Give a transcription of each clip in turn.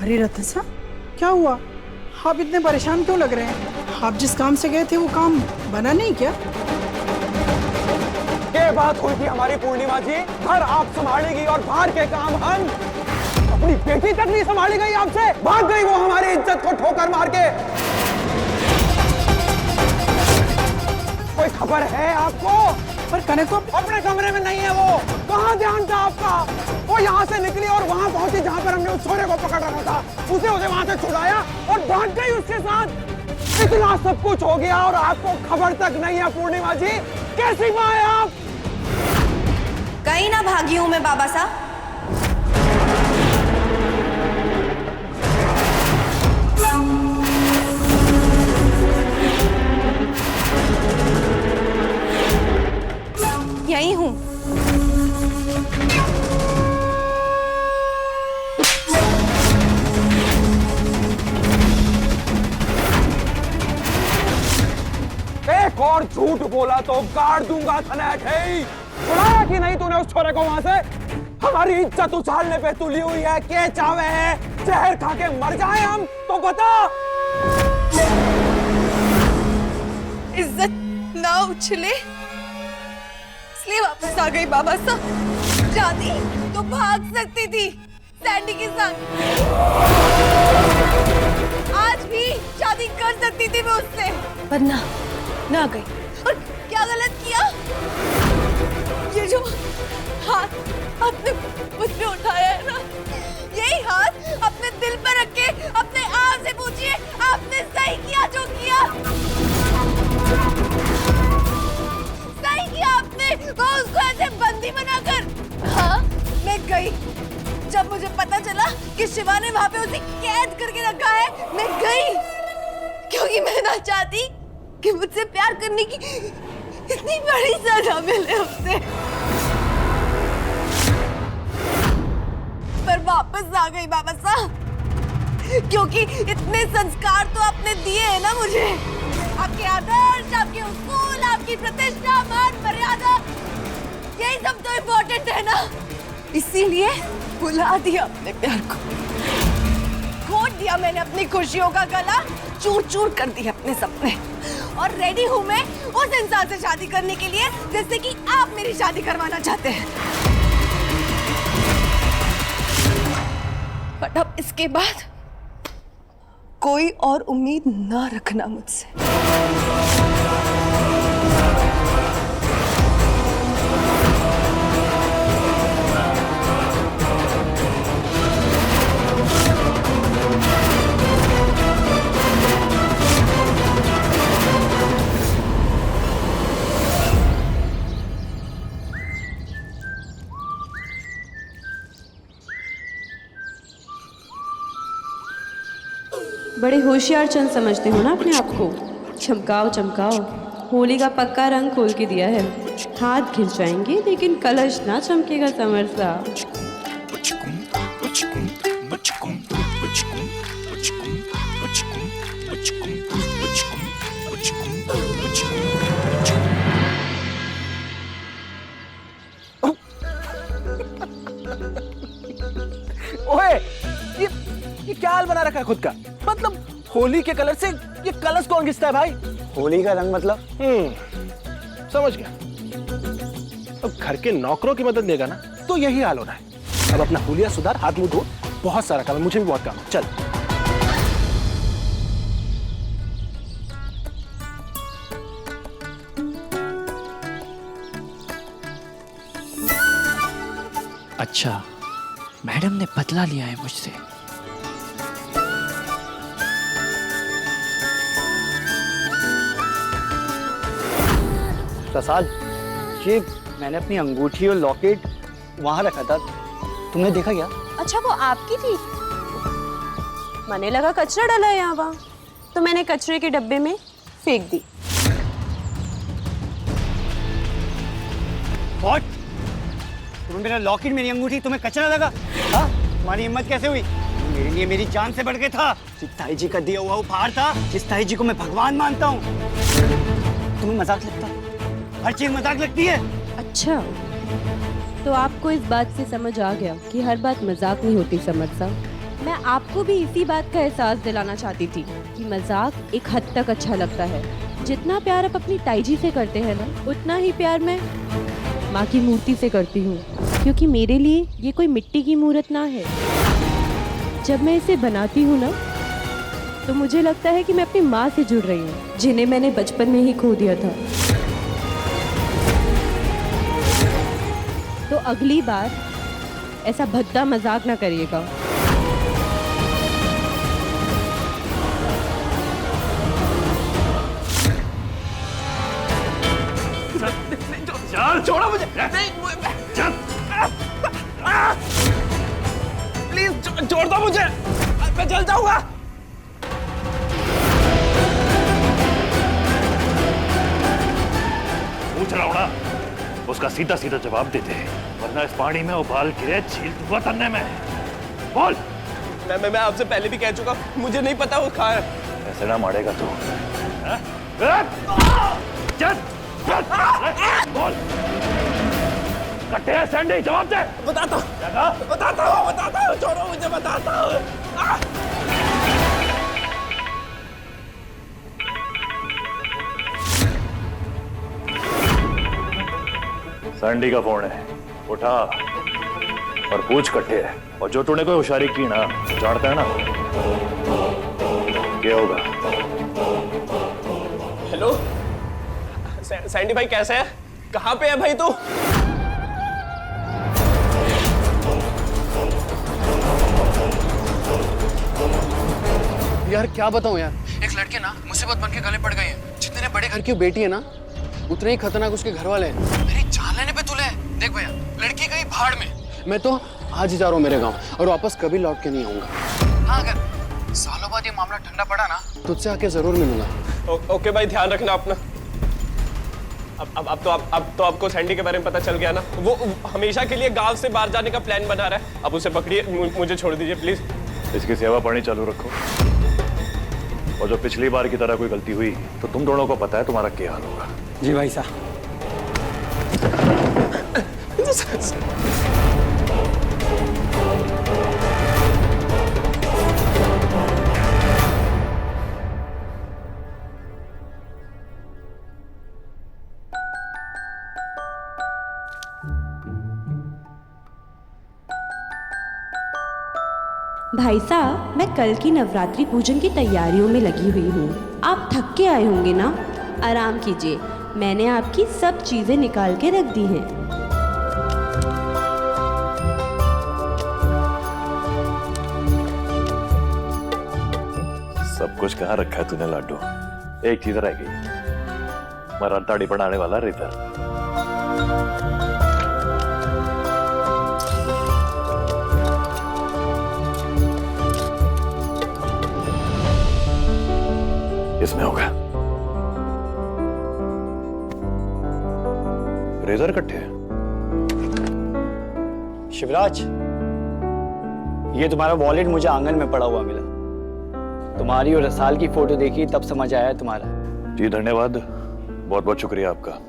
अरे रतन साहब, क्या हुआ? आप इतने परेशान क्यों लग रहे हैं? आप जिस काम से गए थे वो काम बना नहीं क्या? ये बात हुई थी हमारी पूर्णिमा जी, घर आप संभालेगी और बाहर के काम हम। अपनी बेटी तक नहीं संभाली गई आपसे, भाग गई वो हमारी इज्जत को ठोकर मार के। कोई खबर है आपको? पर कनक को अपने कमरे में नहीं है वो, कहाँ ध्यान था आपका? वो यहाँ से निकली और वहाँ पहुंची जहाँ पर हमने उस छोरे को पकड़ रखा था। उसे वहाँ से छुड़ाया और भाग गई उसके साथ। इतना सब कुछ हो गया और आपको खबर तक नहीं है पूर्णिमा जी। कैसी माँ है आप? कहीं ना भागी हूं मैं बाबा साहब। यही हूं। एक और झूठ बोला तो गाड़ दूंगा थनैट है। छुड़ाया कि नहीं तूने उस छोरे को वहां से? हमारी इज्जत उछालने पे तुली हुई है। के चावे है जहर खा के मर जाए हम तो बता। इज्जत ना उछले इसलिए वापस आ गई बाबा साहब। जाती तो भाग सकती थी सैंडी के साथ। आज भी शादी कर सकती थी मैं उससे, पर ना गई। और क्या गलत किया? ये जो हाथ आपने मुझ पे उठाया है ना, यही हाथ अपने दिल पर रख के अपने आप से पूछिए, आपने सही किया जो किया? सही किया आपने वो उसको ऐसे बंदी बनाकर। हाँ, मैं गई। जब मुझे पता चला कि शिवा ने वहां पे उसे कैद करके रखा है, मैं गई क्योंकि मैं ना चाहती कि मुझसे प्यार करने की इतनी बड़ी सजा मिले उसे। पर वापस आ गई बाबा साहब, क्योंकि इतने संस्कार तो आपने दिए हैं ना मुझे। आपके आदर्श, आपके उसूल, आपकी प्रतिष्ठा, मान मर्यादा, यही सब तो इम्पोर्टेंट है ना। इसीलिए बुला दिया अपने प्यार को, घोट दिया मैंने अपनी खुशियों का गला, चूर चूर कर दिए अपने सपने। और रेडी हूं मैं उस इंसान से शादी करने के लिए जिससे कि आप मेरी शादी करवाना चाहते हैं। बट अब इसके बाद कोई और उम्मीद ना रखना मुझसे। बड़े होशियार चंद समझते हो ना अपने आप को। चमकाओ चमकाओ, होली का पक्का रंग खोल के दिया है। हाथ घिर जाएंगे लेकिन कलश ना चमकेगा समर सा। ओए, ये क्या हाल बना रखा है खुद का? मतलब होली के कलर से ये कलश कौन घिसता है भाई? होली का रंग मतलब? समझ गया। अब घर के नौकरों की मदद देगा ना तो यही हाल होना है। अब अपना हुलिया सुधार, हाथ मुंह धो, बहुत सारा काम है, मुझे भी बहुत काम है। चल। अच्छा, मैडम ने बदला लिया है मुझसे। प्रसाद, ये मैंने अपनी अंगूठी और लॉकेट वहां रखा था, तुमने देखा क्या? अच्छा, वो आपकी थी? मैंने लगा कचरा डाला है यहाँ वहाँ, तो मैंने कचरे के डब्बे में फेंक दी। What? तुम्हें मेरा लॉकेट, मेरी अंगूठी, तुम्हें कचरा लगा? हाँ? तुम्हारी हिम्मत कैसे हुई? मेरे लिए मेरी जान से बढ़ के था। चित्ताई जी का दिया हुआ उपहार था। चित्ताई जी को मैं भगवान मानता हूँ। तुम्हें मजाक लगता है? हर चीज मजाक लगती है। अच्छा, तो आपको इस बात से समझ आ गया कि हर बात मजाक नहीं होती समर साहब। मैं आपको भी इसी बात का एहसास दिलाना चाहती थी कि मजाक एक हद तक अच्छा लगता है। जितना प्यार आप अपनी ताईजी से करते हैं ना, उतना ही प्यार मैं माँ की मूर्ति से करती हूँ, क्योंकि मेरे लिए ये कोई मिट्टी की मूर्त ना है। जब मैं इसे बनाती हूँ ना, तो मुझे लगता है कि मैं अपनी माँ से जुड़ रही हूँ, जिन्हें मैंने बचपन में ही खो दिया था। तो अगली बार ऐसा भद्दा मजाक ना करिएगा। छोड़ो मुझे, प्लीज छोड़ दो मुझे, मैं जल जाऊंगा। पूछ रहा हूं ना, उसका सीधा सीधा जवाब देते हैं, वरना इस पानी में उबाल के झील दूंगा तन्ने में। बोल। मैं आपसे पहले भी कह चुका, मुझे नहीं पता वो कहाँ है। ऐसे ना मारेगा तू। बोल। कट्टे है सैंडी, जवाब दे। बताता हूँ, छोड़ो मुझे, बताता हूँ। सैंडी का फोन है, उठा और पूछ कट्टे है। और जो तूने कोई होशियारी की ना, जानता है ना क्या होगा। हेलो सैंडी भाई, कैसे है? कहाँ पे है भाई तू? यार क्या बताऊं यार, एक लड़के ना मुसीबत बन के गले पड़ गए हैं। जितने बड़े घर की बेटी है ना, उतने ही खतरनाक उसके घर वाले हैं। मेरी जान लेने पे तुले। देख भैया, लड़की गई भाड़ में। मैं तो आज ही जा रहा हूँ मेरे गांव, और वापस कभी लौट के नहीं आऊंगा। हाँ, अगर सालों बाद ये मामला ठंडा पड़ा ना, तुझसे आके जरूर मिलूंगा। ओके भाई, ध्यान रखना अपना। अब तो आपको सैंडी के बारे में पता चल गया ना। वो हमेशा के लिए गांव से बाहर जाने का प्लान बना रहा है। अब उसे पकड़िए, मुझे छोड़ दीजिए प्लीज। इसकी सेवा पानी चालू रखो, और जो पिछली बार की तरह कोई गलती हुई तो तुम दोनों को पता है तुम्हारा क्या हाल होगा। जी भाई साहब। भाई साहब, मैं कल की नवरात्रि पूजन की तैयारियों में लगी हुई हूँ। आप थक के आए होंगे ना, आराम कीजिए। मैंने आपकी सब चीजें निकाल के रख दी हैं। सब कुछ कहाँ रखा है तूने लाडू? एक चीज रह गई, मराठाड़ी बनाने वाला रेतर। इसमें होगा। रेजर कट्टे। शिवराज, ये तुम्हारा वॉलेट मुझे आंगन में पड़ा हुआ मिला। तुम्हारी और रसाल की फोटो देखी तब समझ आया तुम्हारा। जी धन्यवाद, बहुत बहुत शुक्रिया आपका।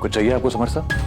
कुछ चाहिए आपको समर साहब?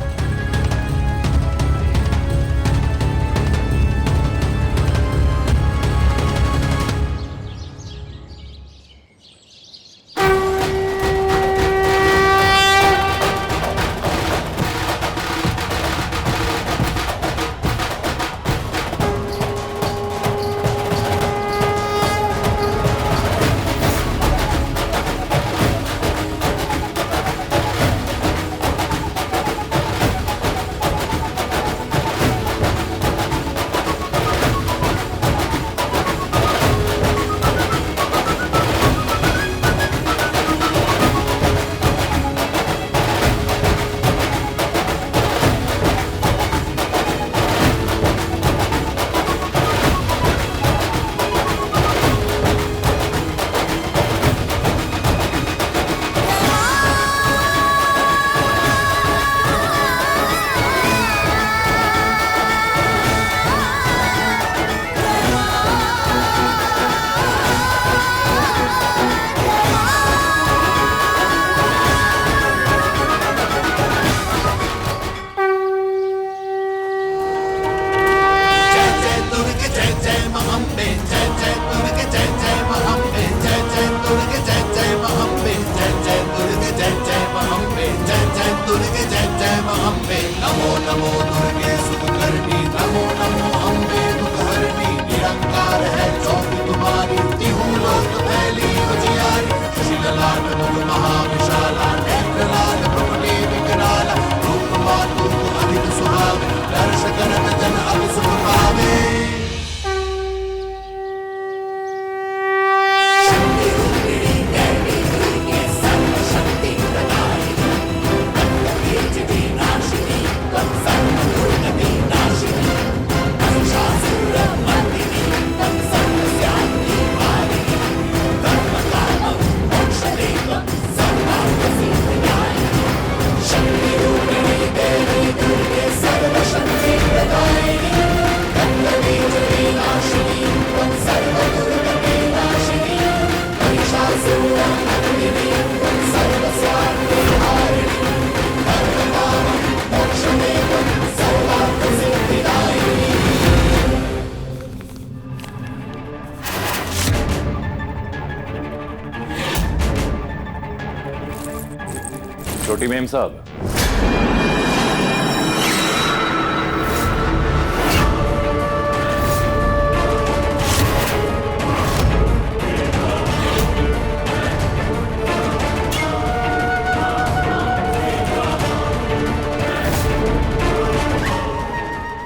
छोटी मेम साहब,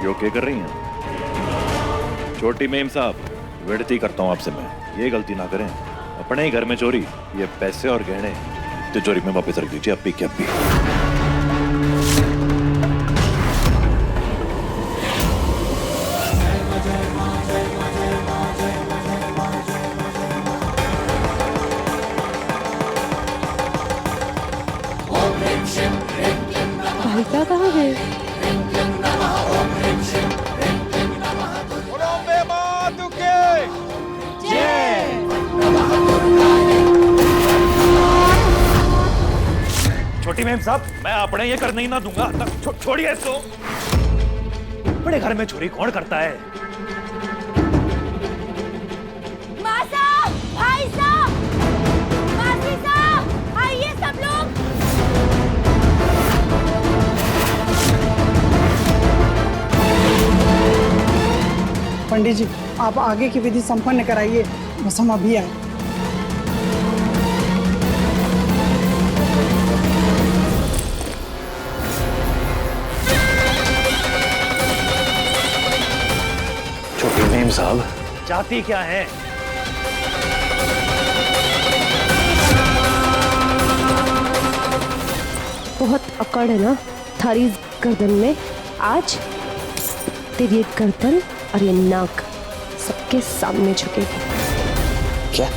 यो क्या कर रही हैं? छोटी मेम साहब, विनती करता हूं आपसे, मैं ये गलती ना करें। अपने ही घर में चोरी, ये पैसे और गहने तिजोरी में वापस रख दीजिए, अप्पी की अप्पी। भाईसा कहाँ गए? छोटी मेम साहब, मैं अपने ये करने ही ना दूंगा। छोड़िए इसको। बड़े घर में चोरी कौन करता है? माँ साहब, भाई साहब, मासी साहब, आइए सब लोग। पंडित जी, आप आगे की विधि संपन्न कराइए, बस हम अभी आए। छोटी मेम साहब, चाहती क्या है? बहुत अकड़ है ना थारी गर्दन में। आज तेरी ये गर्दन और ये नाक सबके सामने झुकेगी। क्या?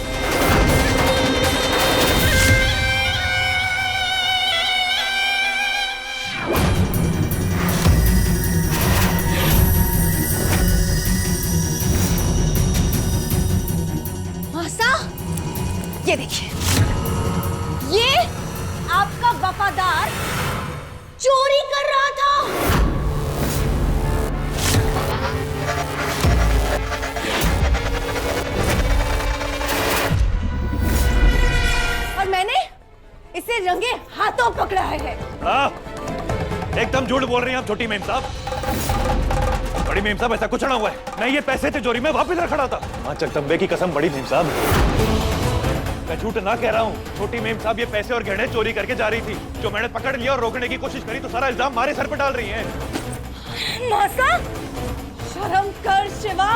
मासा, ये देखिए, ये आपका वफादार चोरी कर रहा था। और मैंने इसे रंगे हाथों पकड़ा है। एकदम झूठ बोल रही हैं आप छोटी मेम साहब। बड़ी मेम साहब, ऐसा कुछ ना हुआ है। मैं ये पैसे तिजोरी में वापस रख रहा था। मां जगदम्बे की कसम बड़ी मेम साहब, मैं झूठ ना कह रहा हूँ। छोटी मेम साहब ये पैसे और गहने चोरी करके जा रही थी। जो मैंने पकड़ लिया और रोकने की कोशिश करी तो सारा इल्जाम हमारे सर पर डाल रही है। मासा, शर्म कर शिवा,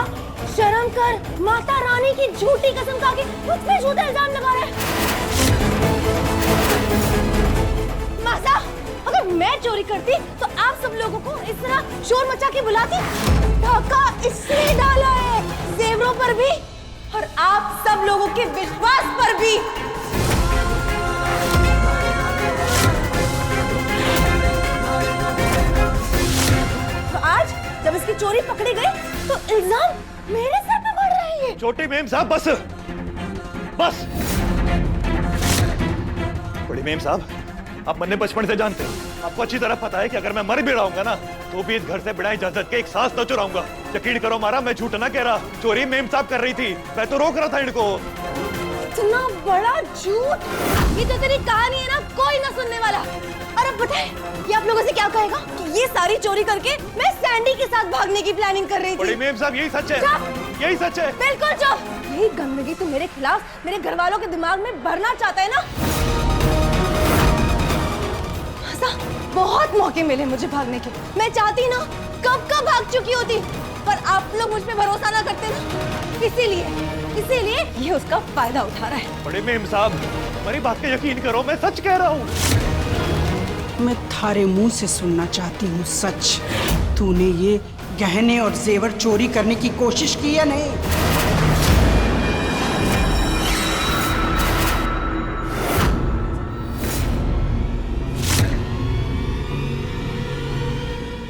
शर्म कर। माता रानी की झूठी कसम खा के मुझ पे झूठा इल्जाम लगा रहे हैं। मासा, अगर मैं चोरी करती तो आप सब लोगों को इस तरह शोर मचा के बुलाती। धक्का इसलिए डाला है, जेवरों पर भी और आप सब लोगों के विश्वास पर भी। तो आज जब इसकी चोरी पकड़ी गई तो इल्जाम मेरे सर पे पड़ रही है। छोटी मेम साहब, बस बस। बड़ी मेम साहब, आप मन्ने बचपन से जानते हैं। आपको अच्छी तरह पता है कि अगर मैं मर भी रहाऊंगा ना तो भी इस घर से बिना इजाजत के एक सांस न चुराऊंगा। यकीन करो मारा, मैं झूठ ना कह रहा। चोरी मेम साहब कर रही थी, मैं तो रोक रहा था इनको। इतना बड़ा झूठ। ये तो तेरी कहानी है ना, कोई ना सुनने वाला। और अब बताए ये आप लोगों से क्या कहेगा कि ये सारी चोरी करके मैं सैंडी के साथ भागने की प्लानिंग कर रही थी। बड़ी मेम साहब यही सच है, यही सच है। बिल्कुल चुप। यही गंदगी तो मेरे खिलाफ मेरे घर वालों के दिमाग में भरना चाहता है ना। बहुत मौके मिले मुझे भागने के, मैं चाहती ना कब कब भाग चुकी होती, पर आप लोग मुझ पे भरोसा ना करते ना, इसीलिए ये उसका फायदा उठा रहा है। बड़े मेम साहब मेरी बात पे यकीन करो, मैं सच कह रहा हूँ। मैं थारे मुंह से सुनना चाहती हूँ सच। तूने ये गहने और जेवर चोरी करने की कोशिश की या नहीं?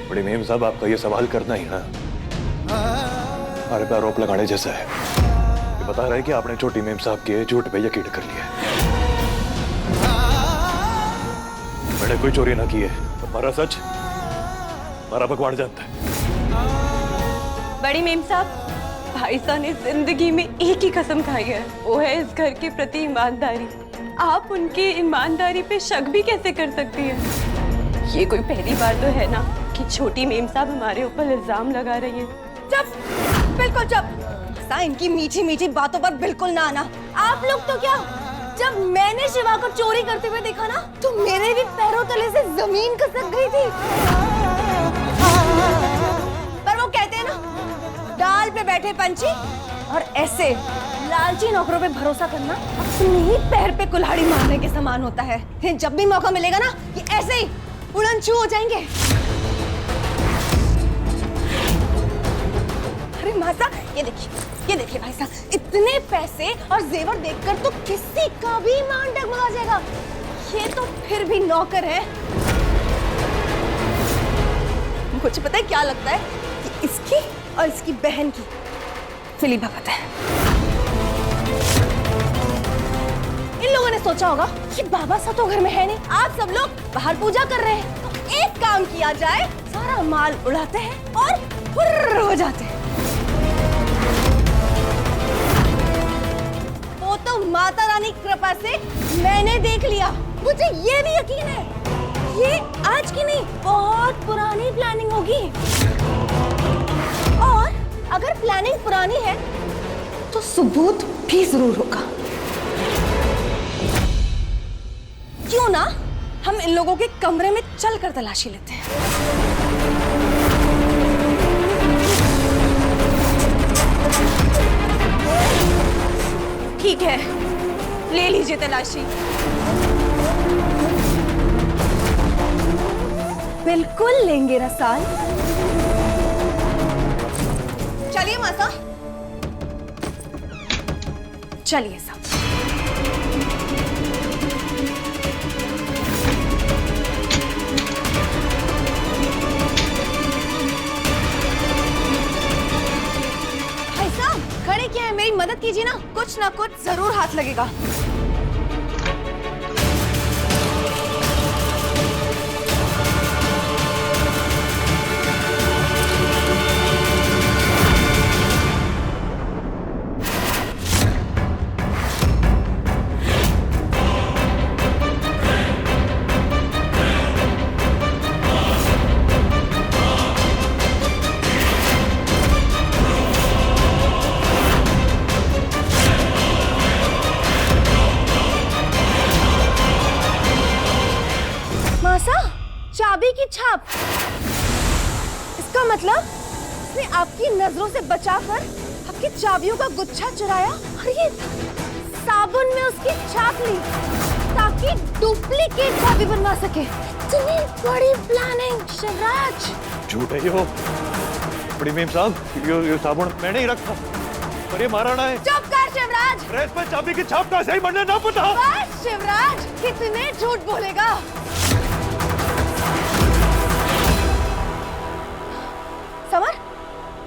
बड़ी मेम साहब आपका ये सवाल करना ही ना हमारे पे आरोप लगाने जैसा है। ये बता रहा है कि आपने छोटी मेम साहब के झूठ पे यकीन कर लिया। मैंने कोई चोरी ना की है, हमारा सच हमारा भगवान जानता है। बड़ी मेम साहब, भाई साहब ने जिंदगी में एक ही कसम खाई है, वो है इस घर के प्रति ईमानदारी। आप उनकी ईमानदारी पे शक भी कैसे कर सकती है? ये कोई पहली बार तो है ना कि छोटी मेम साहब हमारे ऊपर इल्जाम लगा रही है। चुप, बिल्कुल चुप। इनकी मीठी मीठी बातों पर बिल्कुल ना आना। आप लोग तो क्या, जब मैंने शिवा को चोरी करते हुए देखा ना, तो मेरे भी पैरों तले से जमीन खिसक गई थी। पर वो कहते हैं ना, डाल पे बैठे पंछी, और ऐसे लालची नौकरों पे भरोसा करना अपने ही पैर पे कुल्हाड़ी मारने के समान होता है। जब भी मौका मिलेगा ना, ये ऐसे ही उड़नछू हो जाएंगे। अरे माता, ये देखिए भाई साहब, इतने पैसे और जेवर देखकर तो किसी का भी ईमान डगमगा जाएगा। ये तो फिर भी नौकर है। मुझे पता है क्या लगता है कि इसकी और इसकी बहन की मिली भगत है। इन लोगों ने सोचा होगा कि बाबा सा तो घर में है नहीं, आप सब लोग बाहर पूजा कर रहे हैं, तो एक काम किया जाए, सारा माल उड़ाते हैं और फुर्र हो जाते हैं। वो तो माता रानी की कृपा से मैंने देख लिया। मुझे ये भी यकीन है, ये आज की नहीं, बहुत पुरानी प्लानिंग होगी। और अगर प्लानिंग पुरानी है तो सबूत भी जरूर होगा। क्यों ना हम इन लोगों के कमरे में चलकर तलाशी लेते हैं। ठीक है, ले लीजिए तलाशी। बिल्कुल लेंगे रसाल। चलिए माता, चलिए सब। भाई साहब खड़े क्या है, मेरी मदद कीजिए ना कुछ जरूर हाथ लगेगा। चाबी की छाप, इसका मतलब उसने आपकी नजरों से बचाकर आपकी चाबियों का गुच्छा चुराया और ये साबुन में उसकी छाप ली ताकि डुप्लीकेट चाबी बनवा सके। इतनी बड़ी प्लानिंग शिवराज। झूठ है ये। बड़ी मेम साहब, ये साबुन मैंने ही रखा और ये महाराणा है। चुप कर शिवराज। ड्रेस पे चाबी की छाप कैसे ही बनने ना पता। बस शिवराज, कितने झूठ बोलेगा। समर,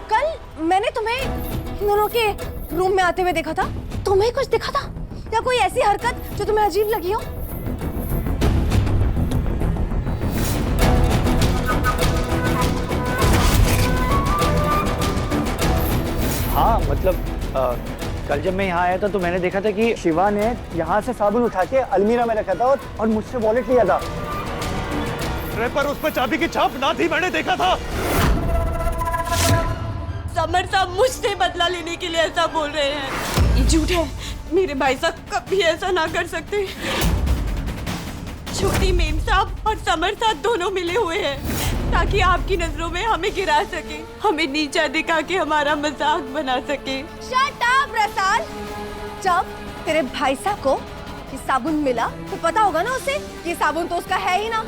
कल मैंने तुम्हें इन दोनों के रूम में आते हुए देखा था। तुम्हें कुछ दिखा था या कोई ऐसी हरकत जो तुम्हें अजीब लगी हो? हाँ मतलब कल जब मैं यहाँ आया था तो मैंने देखा था कि शिवा ने यहाँ से साबुन उठा के अलमीरा में रखा था और मुझसे वॉलेट लिया था। अरे पर उस पर चाबी की छाप ना थी, मैंने देखा था। समर साहब मुझसे बदला लेने के लिए ऐसा बोल रहे हैं। ये झूठ है, मेरे भाई साहब कभी ऐसा ना कर सकते। छोटी मेम साहब और समर साहब दोनों मिले हुए हैं ताकि आपकी नजरों में हमें गिरा सके, हमें नीचा दिखा के हमारा मजाक बना सके। Shut up Rasal. जब तेरे भाई साहब को ये साबुन मिला तो पता होगा ना उसे ये साबुन तो उसका है ही ना,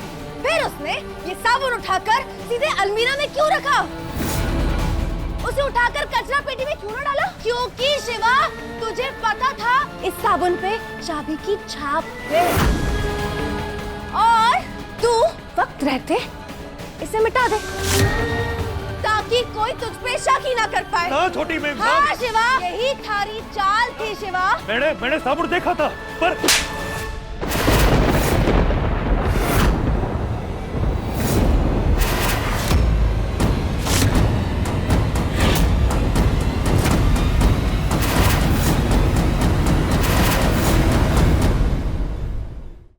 फिर उसने ये साबुन उठाकर सीधे अलमीरा में क्यों रखा? उसे उठाकर कचरा पेटी में क्यों ना डाला? क्योंकि शिवा तुझे पता था इस साबुन पे चाबी की छाप है और तू वक्त रहते इसे मिटा दे ताकि कोई तुझ पे शक ही ना कर पाए। ना छोटी मेम हाँ साहब, शिवा, यही थारी चाल थी शिवा। मैंने साबुन देखा था पर